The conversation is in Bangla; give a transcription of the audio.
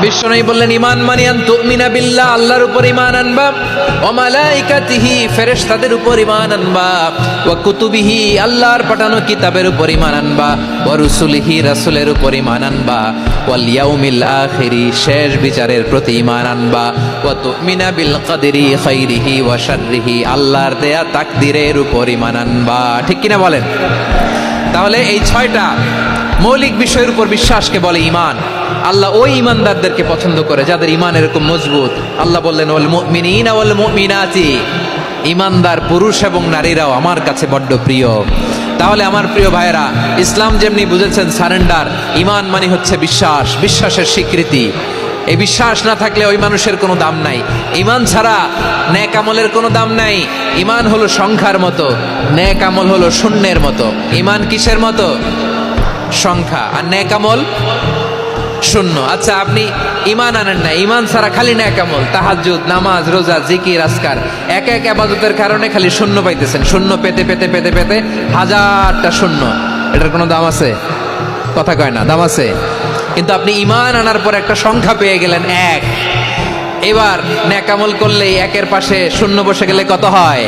বিশ্বনবী বললেন ঈমান মানে আন তুমিনা বিল্লাহ, আল্লাহর উপর ঈমান আনবা, ওয়া মালাইকাতিহি, ফেরেশতাদের উপর ঈমান আনবা, ওয়া কুতুবিহি, আল্লাহর পাঠানো কিতাবের উপর ঈমান আনবা, ওয়া রুসুলিহি, রাসূলের উপর ঈমান আনবা, ওয়াল ইয়াউমিল আখিরি, শেষ বিচারের প্রতি ঈমান আনবা, ওয়া তুমিনা বিল কদরি খাইরিহি ওয়া শাররিহি, আল্লাহর দেয়া তাকদীরের উপর ঈমান আনবা। ঠিক কিনা বলেন? তাহলে এই 6টা মৌলিক বিষয়ের উপর বিশ্বাসকে বলে ঈমান। আল্লাহ ওই ঈমানদারদেরকে পছন্দ করে যাদের ঈমান এরকম মজবুত। আল্লাহ বললেন ওয়াল মুমিনিনা ওয়াল মুমিনাতি, ঈমানদার পুরুষ এবং নারীরাও আমার কাছে বড্ড প্রিয়। তাহলে আমার প্রিয় ভাইরা, ইসলাম যেমনি বুঝেছেন সারেন্ডার, ঈমান মানে হচ্ছে বিশ্বাস, বিশ্বাসের স্বীকৃতি। এই বিশ্বাস না থাকলে ওই মানুষের কোনো দাম নাই। ঈমান ছাড়া নেক আমলের কোনো দাম নাই। ঈমান হলো সংখ্যার মতো, নেক আমল হলো শূন্যের মতো। ঈমান কিসের মতো? সংখ্যা, আর নেক আমল শূন্য। আচ্ছা, আপনি ঈমান আনেন না, ঈমান ছাড়া খালি নেক আমল, তাহাজ্জুদ, নামাজ, রোজা, জিকির, আজকার, এক এক ইবাদতের কারণে খালি শূন্য পাইতেছেন। শূন্য পেতে পেতে পেতে পেতে হাজারটা শূন্য। এটার কোনো দাম আছে? কথা কয় না, দাম আছে। কিন্তু আপনি ঈমান আনার পর একটা সংখ্যা পেয়ে গেলেন, এক। এবার নেক আমল করলেই একের পাশে শূন্য বসে গেলে কত হয়?